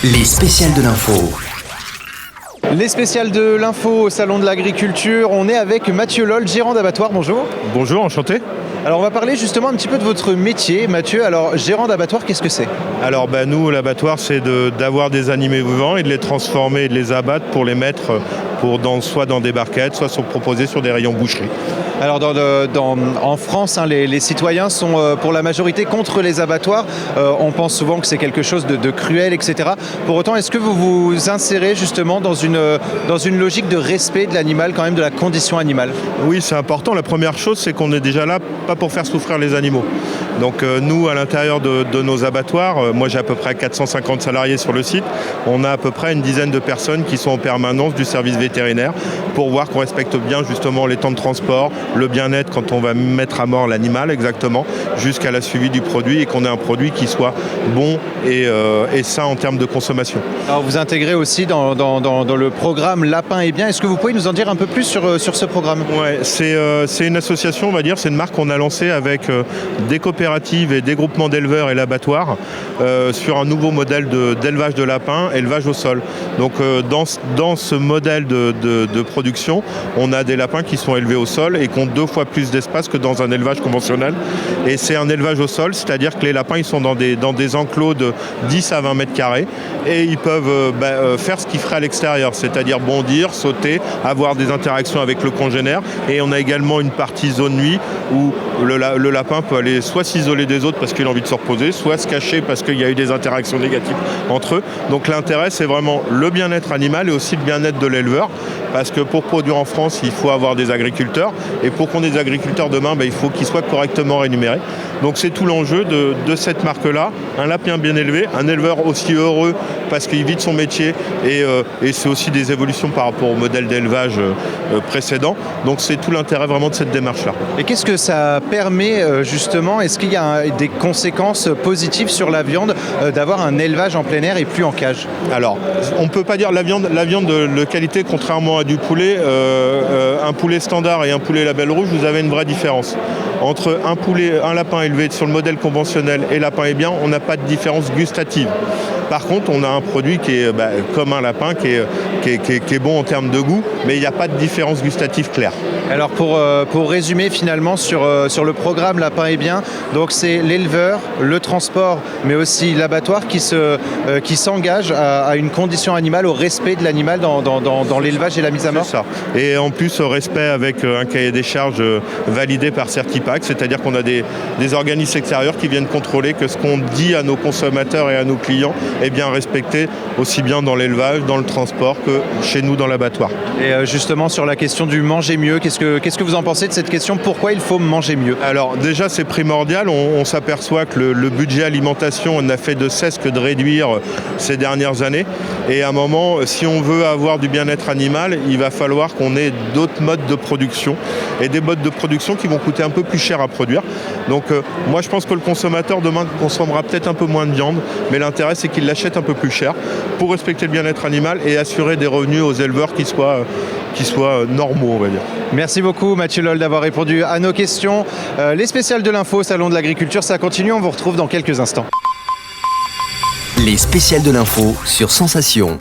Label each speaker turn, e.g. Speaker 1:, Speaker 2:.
Speaker 1: Les spéciales de l'info.
Speaker 2: Les spéciales de l'info au Salon de l'Agriculture. On est avec Mathieu Loll, gérant d'abattoir. Bonjour.
Speaker 3: Bonjour, enchanté.
Speaker 2: Alors on va parler justement un petit peu de votre métier, Mathieu. Alors gérant d'abattoir, qu'est-ce que c'est ?
Speaker 3: Alors nous, l'abattoir, c'est d'avoir des animaux vivants et de les transformer et de les abattre pour les mettre soit dans des barquettes, soit sont proposés sur des rayons boucherie.
Speaker 2: Alors en France, les citoyens sont pour la majorité contre les abattoirs. On pense souvent que c'est quelque chose de cruel, etc. Pour autant, est-ce que vous vous insérez justement dans une logique de respect de l'animal, quand même de la condition animale ?
Speaker 3: Oui, c'est important. La première chose, c'est qu'on est déjà là, pas pour faire souffrir les animaux. Donc nous, à l'intérieur de nos abattoirs, moi j'ai à peu près 450 salariés sur le site, on a à peu près une dizaine de personnes qui sont en permanence du service vétérinaire pour voir qu'on respecte bien justement les temps de transport, le bien-être quand on va mettre à mort l'animal exactement, jusqu'à la suivi du produit et qu'on ait un produit qui soit bon et sain en termes de consommation.
Speaker 2: Alors vous intégrez aussi dans le programme Lapin et Bien. Est-ce que vous pouvez nous en dire un peu plus sur ce programme ?
Speaker 3: Ouais, c'est une association, on va dire, c'est une marque qu'on a lancée avec des coopératives et des groupements d'éleveurs et l'abattoir sur un nouveau modèle d'élevage de lapins, élevage au sol. Donc dans ce modèle de production, on a des lapins qui sont élevés au sol et qui ont 2 fois plus d'espace que dans un élevage conventionnel. Et c'est un élevage au sol, c'est-à-dire que les lapins ils sont dans des enclos de 10 à 20 mètres carrés et ils peuvent faire ce qu'ils feraient à l'extérieur, c'est-à-dire bondir, sauter, avoir des interactions avec le congénère. Et on a également une partie zone nuit où le lapin peut aller soit s'isoler des autres parce qu'il a envie de se reposer, soit se cacher parce qu'il y a eu des interactions négatives entre eux. Donc l'intérêt, c'est vraiment le bien-être animal et aussi le bien-être de l'éleveur, parce que pour produire en France, il faut avoir des agriculteurs, et pour qu'on ait des agriculteurs demain, il faut qu'ils soient correctement rémunérés. Donc c'est tout l'enjeu de cette marque-là, un lapin bien élevé, un éleveur aussi heureux parce qu'il vit de son métier, et c'est aussi des évolutions par rapport au modèle d'élevage précédent. Donc c'est tout l'intérêt vraiment de cette démarche-là.
Speaker 2: Et qu'est-ce que ça permet justement ? Est-ce qu'il y a des conséquences positives sur la viande d'avoir un élevage en plein air et plus en cage ?
Speaker 3: Alors, on ne peut pas dire la viande de qualité, contrairement à du poulet. Un poulet standard et un poulet label rouge, vous avez une vraie différence. Entre un lapin élevé sur le modèle conventionnel et Lapin et Bien, on n'a pas de différence gustative. Par contre, on a un produit qui est comme un lapin, qui est bon en termes de goût, mais il n'y a pas de différence gustative claire.
Speaker 2: Alors pour résumer finalement sur le programme Lapin et Bien, donc c'est l'éleveur, le transport, mais aussi l'abattoir qui s'engage à une condition animale, au respect de l'animal dans l'élevage et la mise à mort.
Speaker 3: C'est ça. Et en plus, au respect avec un cahier des charges validé par Certipac, c'est-à-dire qu'on a des organismes extérieurs qui viennent contrôler que ce qu'on dit à nos consommateurs et à nos clients est bien respecté, aussi bien dans l'élevage, dans le transport que chez nous dans l'abattoir.
Speaker 2: Et justement sur la question du manger mieux, qu'est-ce que vous en pensez de cette question ? Pourquoi il faut manger mieux ?
Speaker 3: Alors déjà c'est primordial, on s'aperçoit que le budget alimentation n'a fait de cesse que de réduire ces dernières années, et à un moment, si on veut avoir du bien-être animal, il va falloir qu'on ait d'autres modes de production, et des modes de production qui vont coûter un peu plus cher à produire. Donc moi je pense que le consommateur demain consommera peut-être un peu moins de viande, mais l'intérêt c'est qu'il l'achète un peu plus cher pour respecter le bien-être animal et assurer des revenus aux éleveurs qui soient normaux, on va dire.
Speaker 2: Merci beaucoup Mathieu Loll d'avoir répondu à nos questions. Les spéciales de l'info, Salon de l'Agriculture, ça continue, on vous retrouve dans quelques instants.
Speaker 1: Les spéciales de l'info sur Sensation.